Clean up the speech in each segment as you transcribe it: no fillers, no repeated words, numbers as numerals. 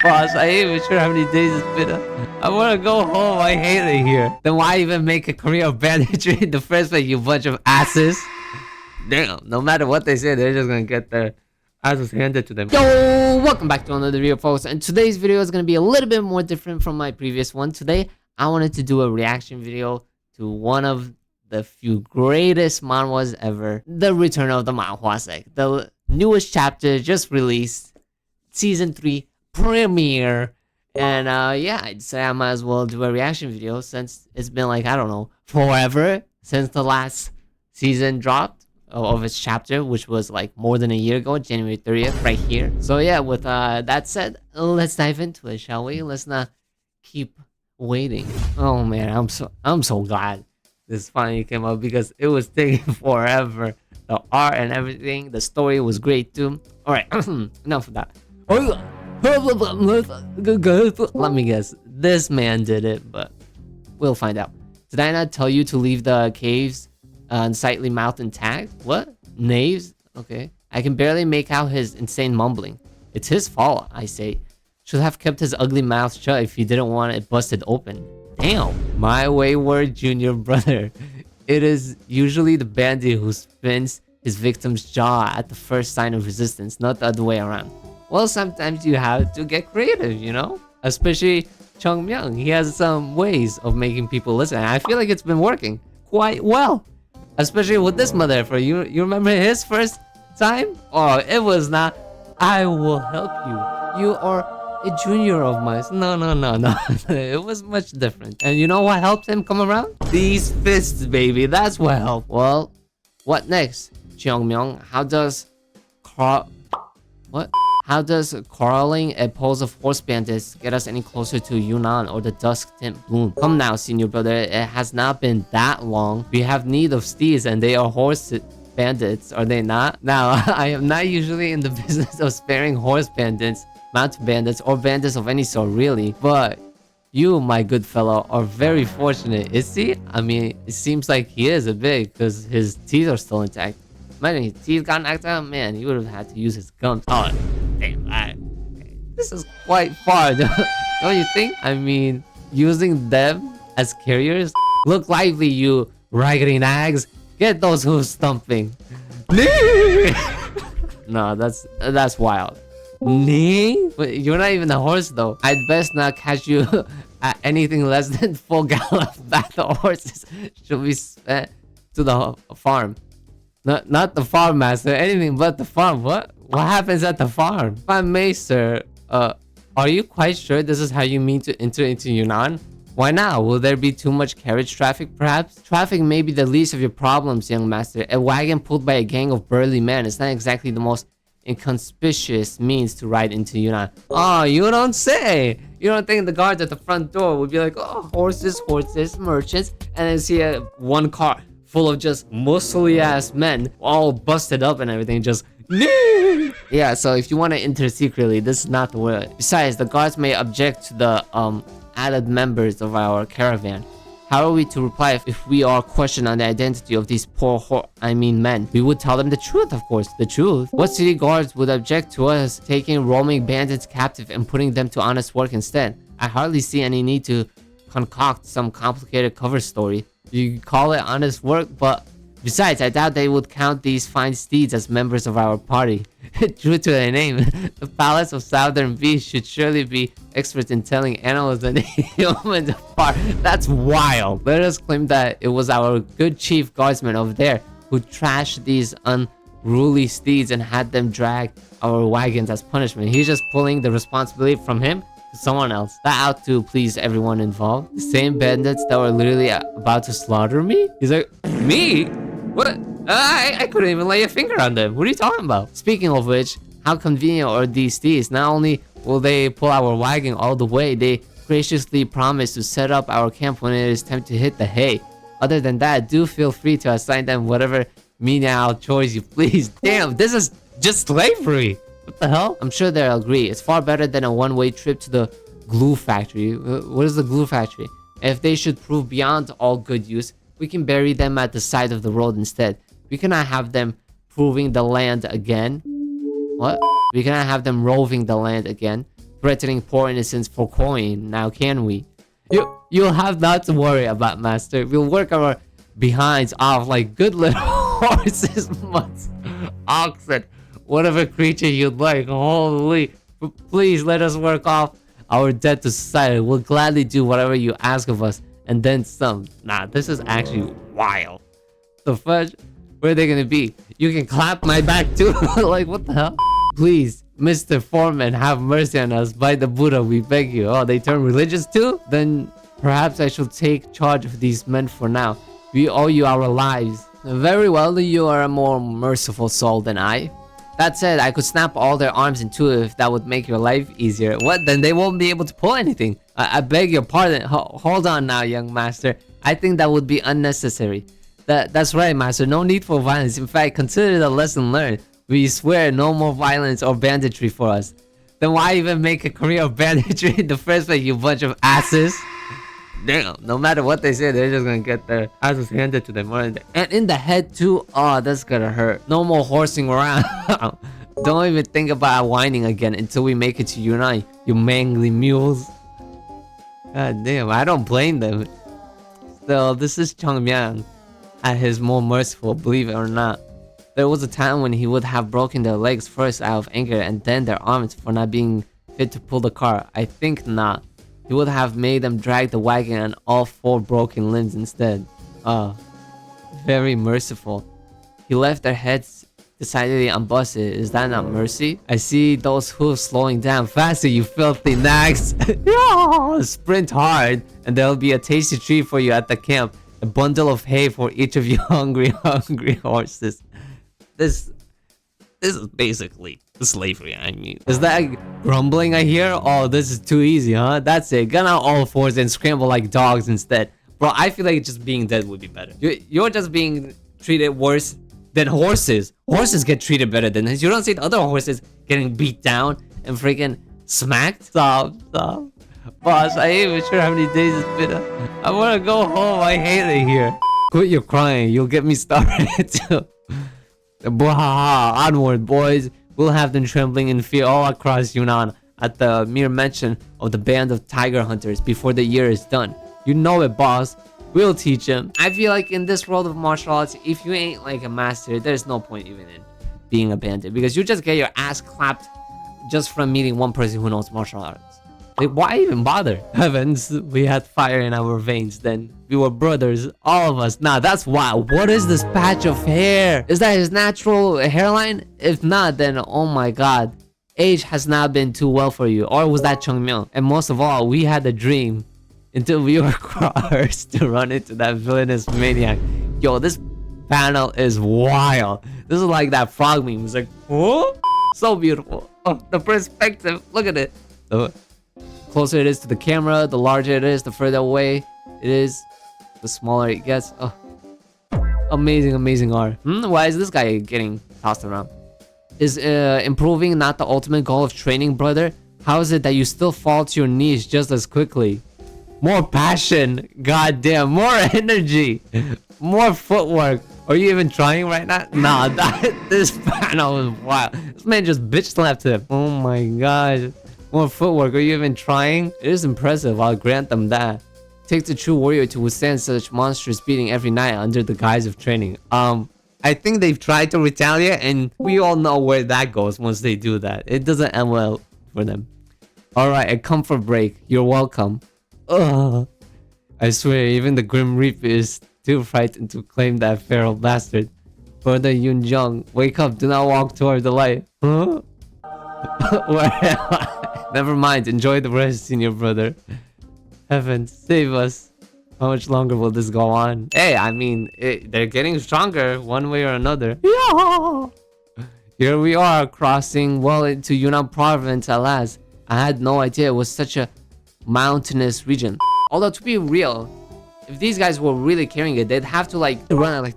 Boss, I ain't even sure how many days it's been. I wanna go home. I hate it here. Then why even make a career of banditry in the first place, you bunch of asses? Damn, no matter what they say, they're just gonna get their asses handed to them. Yo, welcome back to another video, folks. And today's video is gonna be a little bit more different from my previous one. Today, I wanted to do a reaction video to one of the few greatest manhwas ever, The Return of the Hua Sect. The newest chapter just released, season 3 premiere. And yeah, I decided I might as well do a reaction video since it's been like, I don't know, forever since the last season dropped of its chapter, which was like more than a year ago, January 30th, right here. So yeah, with that said, let's dive into it, shall we? Let's not keep waiting. Oh man, I'm so glad this finally came out because it was taking forever. The art and everything, the story was great too. All right, enough of that. Let me guess, this man did it, but we'll find out. Did I not tell you to leave the caves unsightly mouth intact? What? Knaves? Okay. I can barely make out his insane mumbling. It's his fault, I say. Should have kept his ugly mouth shut if he didn't want it busted open. Damn. My wayward junior brother. It is usually the bandit who spins his victim's jaw at the first sign of resistance, not the other way around. Well, sometimes you have to get creative, you know? Especially Chung Myung. He has some ways of making people listen. And I feel like it's been working quite well. Especially with this motherfucker. You remember his first time? Oh, it was not, I will help you. You are a junior of mine. No. It was much different. And you know what helped him come around? These fists, baby. That's what helped. Well, what next? Cheong Myung, how does quarreling a pose of horse bandits get us any closer to Yunnan or the dusk tint bloom? Come now, senior brother, it has not been that long. We have need of steeds and they are horse bandits, are they not? Now, I am not usually in the business of sparing horse bandits, mountain bandits, or bandits of any sort really, but you, my good fellow, are very fortunate. Is he? I mean, it seems like he is a bit because his teeth are still intact. Imagine his teeth got knocked out, man, he would have had to use his gums. Oh, damn, this is quite far, don't you think? I mean, using them as carriers? Look lively, you raggedy nags. Get those hooves stumping. No, that's wild. Knee? But you're not even a horse though. I'd best not catch you at anything less than full gallop. Back the horses should be sent to the farm. Not the farm master, anything but the farm. What happens at the farm? If I may, sir, are you quite sure this is how you mean to enter into Yunnan? Why not? Will there be too much carriage traffic, perhaps? Traffic may be the least of your problems, young master. A wagon pulled by a gang of burly men is not exactly the most inconspicuous means to ride into Yunnan. Oh, you don't say! You don't think the guards at the front door would be like, oh, horses, merchants, and then see one car full of just muscly ass men, all busted up and everything, just yeah, so if you want to enter secretly, this is not the word. Besides, the guards may object to the added members of our caravan. How are we to reply if we are questioned on the identity of these poor men? We would tell them the truth, of course, the truth. What city guards would object to us taking roaming bandits captive and putting them to honest work instead? I hardly see any need to concoct some complicated cover story. You call it honest work, but besides, I doubt they would count these fine steeds as members of our party. True to their name, the Palace of Southern Beasts should surely be experts in telling animals and humans apart. That's wild. Let us claim that it was our good chief guardsman over there who trashed these unruly steeds and had them drag our wagons as punishment. He's just pulling the responsibility from him to someone else. That ought to please everyone involved. The same bandits that were literally about to slaughter me? He's like, me? What? I couldn't even lay a finger on them. What are you talking about? Speaking of which, how convenient are these steeds? Not only will they pull our wagon all the way, they graciously promise to set up our camp when it is time to hit the hay. Other than that, do feel free to assign them whatever menial chores you please. Damn, this is just slavery. What the hell? I'm sure they'll agree. It's far better than a one-way trip to the glue factory. What is the glue factory? If they should prove beyond all good use, we can bury them at the side of the road instead. We cannot have them proving the land again. What? We cannot have them roving the land again. threatening poor innocents for coin, now can we? You'll have not to worry about, master. We'll work our behinds off like good little horses, mutts, oxen, whatever creature you'd like. Holy, please let us work off our debt to society. We'll gladly do whatever you ask of us, and then some. Nah, this is actually wild. The fudge? Where are they gonna be? You can clap my back too? Like, what the hell? Please, Mr. Foreman, have mercy on us. By the Buddha, we beg you. Oh, they turn religious too? Then perhaps I shall take charge of these men for now. We owe you our lives. Very well, you are a more merciful soul than I. That said, I could snap all their arms in two if that would make your life easier. What? Then they won't be able to pull anything. I beg your pardon. Hold on now, young master. I think that would be unnecessary. That's right, master. No need for violence. In fact, consider it a lesson learned. We swear no more violence or banditry for us. Then why even make a career of banditry in the first place, you bunch of asses? Damn, no matter what they say, they're just gonna get their asses handed to them. And in the head too. Oh, that's gonna hurt. No more horsing around. Don't even think about whining again until we make it to Yunnan, you mangly mules. God damn, I don't blame them. Still, this is Changmyang at his more merciful, believe it or not. There was a time when he would have broken their legs first out of anger and then their arms for not being fit to pull the car. I think not. He would have made them drag the wagon and all 4 broken limbs instead. Very merciful. He left their heads decidedly unbusted. Is that not mercy? I see those hooves slowing down. Faster, you filthy nags. Sprint hard and there'll be a tasty treat for you at the camp. A bundle of hay for each of you hungry horses. This is basically slavery, I mean. Is that grumbling I hear? Oh, this is too easy, huh? That's it. Get out all 4s and scramble like dogs instead. Bro, I feel like just being dead would be better. You're just being treated worse than horses. Horses get treated better than this. You don't see the other horses getting beat down and freaking smacked? Stop. Boss, I ain't even sure how many days it's been. I wanna go home. I hate it here. Quit your crying. You'll get me started too. Bwahaha, onward, boys. We'll have them trembling in fear all across Yunnan at the mere mention of the band of tiger hunters before the year is done. You know it, boss. We'll teach them. I feel like in this world of martial arts, if you ain't like a master, there's no point even in being a bandit, because you just get your ass clapped just from meeting one person who knows martial arts. Like, why even bother? Heavens, we had fire in our veins then. We were brothers, all of us. Nah, that's wild. What is this patch of hair? Is that his natural hairline? If not, then oh my god. Age has not been too well for you. Or was that Chungmyeong? And most of all, we had a dream until we were cursed to run into that villainous maniac. Yo, this panel is wild. This is like that frog meme. It's like, oh, so beautiful. Oh, the perspective. Look at it. The closer it is to the camera, the larger it is, the further away it is, the smaller it gets. Oh, amazing art. Why is this guy getting tossed around? Is improving not the ultimate goal of training, brother? How is it that you still fall to your knees just as quickly? More passion, goddamn, more energy, more footwork. Are you even trying right now? Nah, this panel is wild. This man just bitch slapped him. Oh my god. More footwork. Are you even trying? It is impressive. I'll grant them that. Takes a true warrior to withstand such monstrous beating every night under the guise of training. I think they've tried to retaliate, and we all know where that goes once they do that. It doesn't end well for them. Alright, a comfort break. You're welcome. Ugh. I swear, even the Grim Reaper is too frightened to claim that feral bastard. Brother Yun Jung, wake up. Do not walk toward the light. Huh? Where am I? Never mind. Enjoy the rest, senior brother. Heavens, save us. How much longer will this go on? Hey, I mean, they're getting stronger one way or another. Yeah. Here we are, crossing well into Yunnan province at last. I had no idea it was such a mountainous region. Although, to be real, if these guys were really carrying it, they'd have to like run at like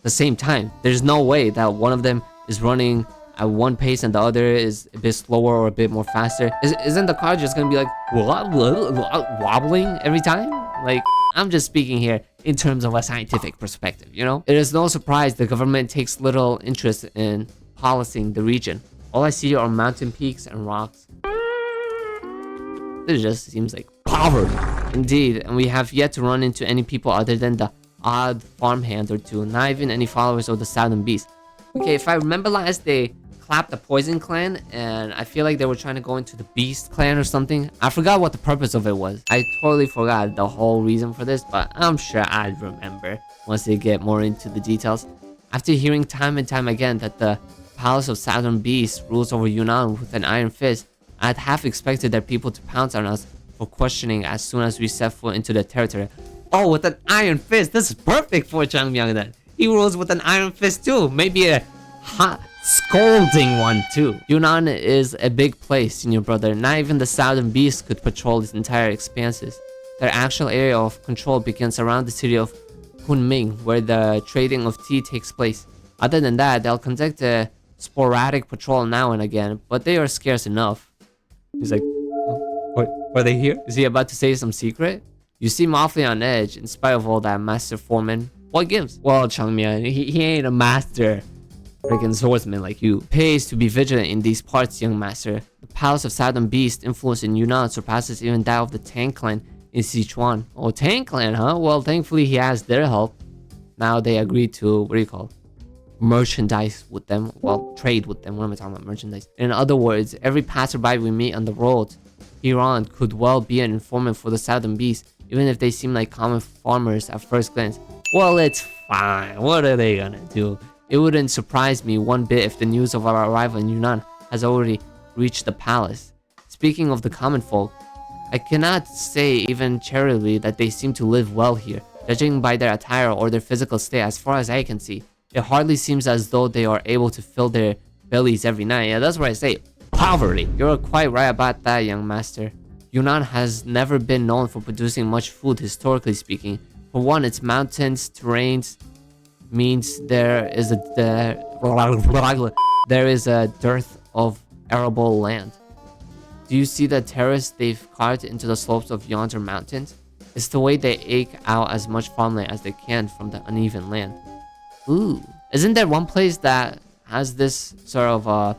the same time. There's no way that one of them is running at one pace and the other is a bit slower or a bit more faster. Isn't the car just gonna be like wobbling every time? Like, I'm just speaking here in terms of a scientific perspective, you know? It is no surprise the government takes little interest in policing the region. All I see are mountain peaks and rocks. This just seems like poverty. Indeed, and we have yet to run into any people other than the odd farmhand or two, not even any followers of the Southern Beast. Okay, if I remember last, they clapped the Poison Clan, and I feel like they were trying to go into the Beast Clan or something. I forgot what the purpose of it was. I totally forgot the whole reason for this, but I'm sure I'd remember once they get more into the details. After hearing time and time again that the Palace of Southern Beast rules over Yunnan with an iron fist, I'd half expected their people to pounce on us for questioning as soon as we set foot into the territory. Oh, with an iron fist! This is perfect for Changbang then. He rules with an iron fist too. Maybe a hot, scolding one too. Yunnan is a big place, senior brother. Not even the Southern Beast could patrol its entire expanses. Their actual area of control begins around the city of Kunming, where the trading of tea takes place. Other than that, they'll conduct a sporadic patrol now and again, but they are scarce enough. He's like, oh, are they here? Is he about to say some secret? You seem awfully on edge, in spite of all that, Master Foreman. What gives? Well, Changmian, he ain't a master freaking swordsman like you. Pays to be vigilant in these parts, young master. The Palace of Southern Beast influence in Yunnan surpasses even that of the Tang Clan in Sichuan. Oh, Tang Clan, huh? Well, thankfully he has their help. Now they agreed to, what do you call it? Merchandise with them. Well, trade with them. What am I talking about? Merchandise. In other words, every passerby we meet on the road here on could well be an informant for the Southern Beast, even if they seem like common farmers at first glance. Well, it's fine. What are they gonna do? It wouldn't surprise me one bit if the news of our arrival in Yunnan has already reached the palace. Speaking of the common folk, I cannot say even charitably that they seem to live well here. Judging by their attire or their physical state, as far as I can see, it hardly seems as though they are able to fill their bellies every night. Yeah, that's what I say. Poverty. You're quite right about that, young master. Yunnan has never been known for producing much food, historically speaking. For one, its mountains, terrains means there is a dearth of arable land. Do you see the terrace they've carved into the slopes of yonder mountains? It's the way they eke out as much farmland as they can from the uneven land. Ooh, isn't there one place that has this sort of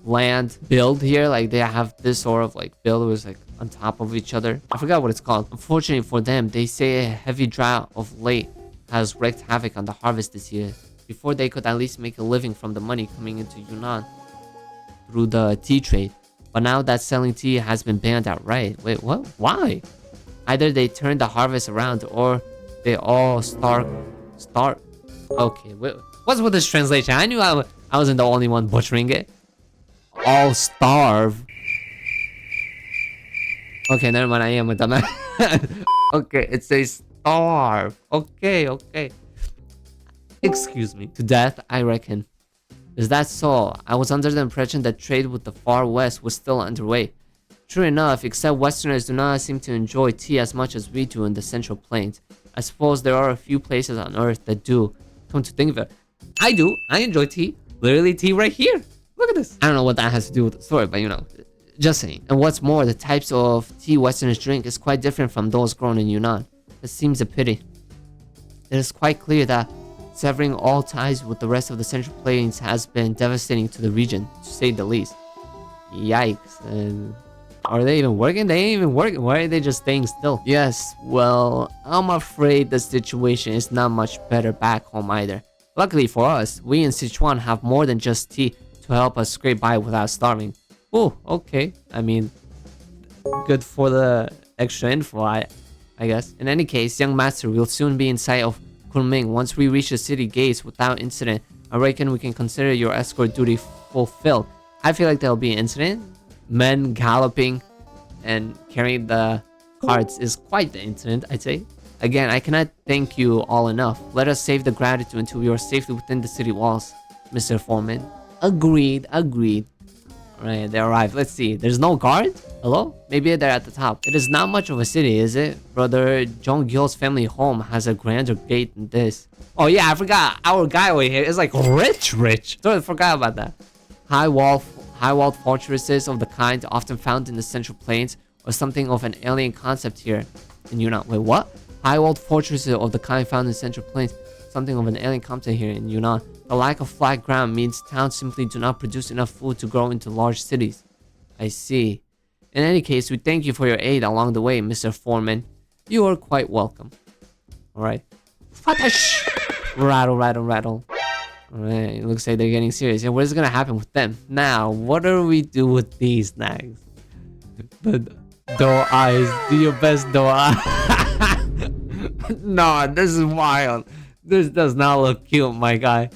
land build here? Like they have this sort of like builders like on top of each other. I forgot what it's called. Unfortunately for them, they say a heavy drought of late has wreaked havoc on the harvest this year. Before they could at least make a living from the money coming into Yunnan through the tea trade. But now that selling tea has been banned outright. Wait, what? Why? Either they turn the harvest around or they all start. Okay, wait, what's with this translation? I knew I wasn't the only one butchering it. All starve. Okay, never mind. I am a dumbass. Okay, it says starve. Okay. Excuse me. To death, I reckon. Is that so? I was under the impression that trade with the far west was still underway. True enough, except Westerners do not seem to enjoy tea as much as we do in the Central Plains. I suppose there are a few places on Earth that do. Come to think of it, I do. I enjoy tea. Literally tea right here. Look at this. I don't know what that has to do with the story, but you know, just saying. And what's more, the types of tea Westerners drink is quite different from those grown in Yunnan. It seems a pity. It is quite clear that severing all ties with the rest of the Central Plains has been devastating to the region, to say the least. Yikes. And are they even working? They ain't even working. Why are they just staying still? Yes, well, I'm afraid the situation is not much better back home either. Luckily for us, we in Sichuan have more than just tea to help us scrape by without starving. Oh, okay. I mean, good for the extra info, I guess. In any case, young master will soon be in sight of Kunming. Once we reach the city gates without incident, I reckon we can consider your escort duty fulfilled. I feel like there'll be an incident. Men galloping and carrying the carts is quite the incident, I'd say. Again, I cannot thank you all enough. Let us save the gratitude until we are safely within the city walls, Mr. Foreman. Agreed. Alright, they arrived. Let's see. There's no guard? Hello? Maybe they're at the top. It is not much of a city, is it? Brother Jonggil's family home has a grander gate than this. Oh yeah, I forgot. Our guy over here is like rich. Totally forgot about that. High-walled fortresses of the kind often found in the Central Plains or something of an alien concept here in Yunnan. Wait, what? High-walled fortresses of the kind found in the Central Plains, something of an alien concept here in Yunnan. The lack of flat ground means towns simply do not produce enough food to grow into large cities. I see. In any case, we thank you for your aid along the way, Mr. Foreman. You are quite welcome. Alright. Rattle, rattle, rattle. Alright, it looks like they're getting serious. And what is gonna happen with them? Now, what do we do with these snags? The doe eyes. Do your best, doe eyes. No, this is wild. This does not look cute, my guy.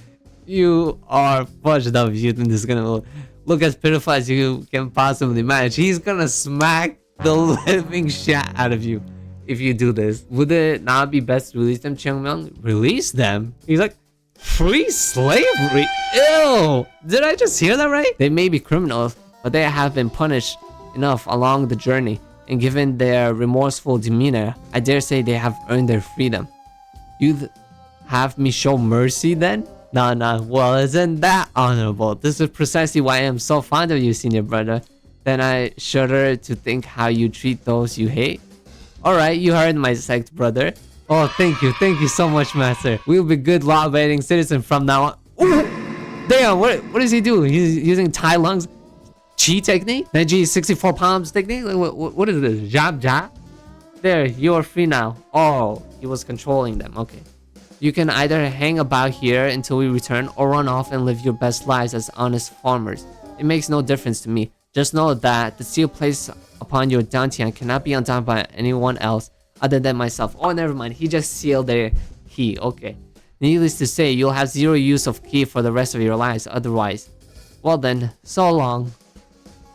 You are fudged up if you think this is gonna look as pitiful as you can possibly manage. He's gonna smack the living shit out of you if you do this. Would it not be best to release them, Cheongmyeon? Release them? He's like, free slavery? Ew! Did I just hear that right? They may be criminals, but they have been punished enough along the journey. And given their remorseful demeanor, I dare say they have earned their freedom. You'd have me show mercy then? Nah, well, isn't that honorable? This is precisely why I am so fond of you, senior brother. Then I shudder to think how you treat those you hate. Alright, you heard my sect, brother. Oh, thank you so much, master. We'll be good law-abiding citizens from now on. Ooh! Damn, what is he doing? He's using Tai Lung's Chi technique? Neji 64 palms technique? Like, what is this? Jab? There, you are free now. Oh, he was controlling them, okay. You can either hang about here until we return or run off and live your best lives as honest farmers. It makes no difference to me. Just know that the seal placed upon your dantian cannot be undone by anyone else other than myself. Oh, never mind. He just sealed their key. Okay. Needless to say, you'll have zero use of key for the rest of your lives otherwise. Well then, so long.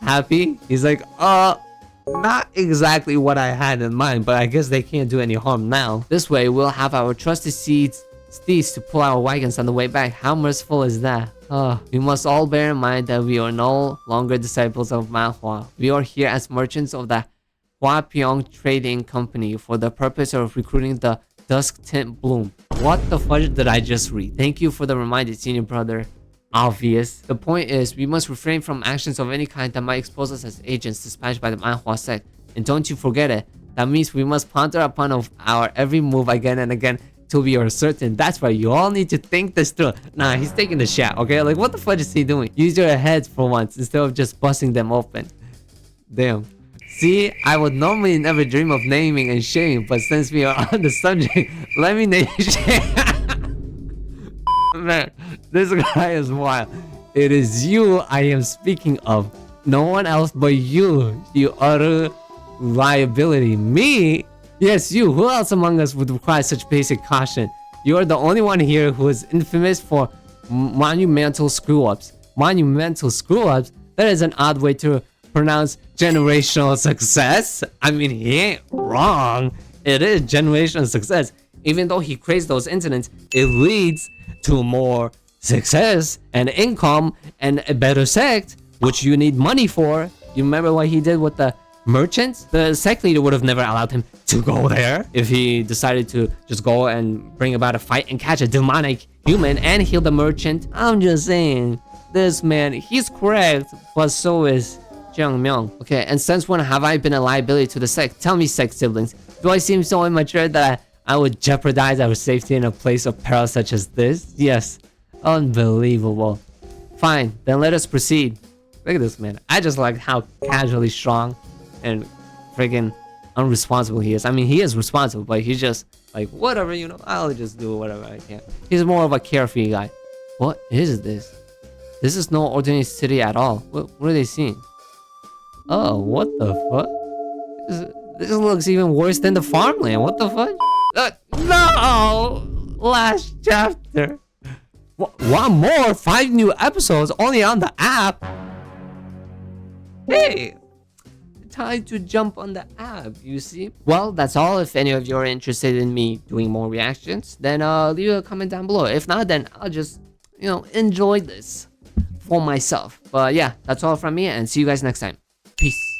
Happy? He's like, not exactly what I had in mind, but I guess they can't do any harm now. This way, we'll have our trusted steeds to pull our wagons on the way back. How merciful is that? We must all bear in mind that we are no longer disciples of Manhwa. We are here as merchants of the Hua Trading Company for the purpose of recruiting the Dusk Tint Bloom. What the fudge did I just read? Thank you for the reminder, senior brother. Obvious. The point is, we must refrain from actions of any kind that might expose us as agents dispatched by the Manhwa Sect. And don't you forget it. That means we must ponder upon our every move again and again till we are certain. That's right, you all need to think this through. Nah, he's taking the shot, okay? Like, what the fuck is he doing? Use your heads for once instead of just busting them open. Damn. See, I would normally never dream of naming and shaming, but since we are on the subject, let me name Man, this guy is wild. It is you I am speaking of. No one else but you, you utter liability. Me? Yes, you. Who else among us would require such basic caution? You are the only one here who is infamous for monumental screw-ups. Monumental screw-ups? That is an odd way to pronounce generational success. I mean, he ain't wrong. It is generational success. Even though he creates those incidents, it leads to more success and income and a better sect, which you need money for. You remember what he did with the merchants? The sect leader would have never allowed him to go there if he decided to just go and bring about a fight and catch a demonic human and heal the merchant. I'm just saying, this man, he's correct, but so is Cheongmyeon. Okay, and since when have I been a liability to the sect? Tell me, sect siblings, do I seem so immature that I would jeopardize our safety in a place of peril such as this? Yes. Unbelievable. Fine, then let us proceed. Look at this man. I just like how casually strong and freaking unresponsible he is. I mean, he is responsible, but he's just like, whatever, you know, I'll just do whatever I can. He's more of a carefree guy. What is this? This is no ordinary city at all. What are they seeing? Oh, what the fuck? This looks even worse than the farmland. What the fuck? No! Last chapter. One more? 5 new episodes only on the app? Hey! Time to jump on the app, you see? Well, that's all. If any of you are interested in me doing more reactions, then leave a comment down below. If not, then I'll just, you know, enjoy this for myself. But yeah, that's all from me, and see you guys next time. Peace.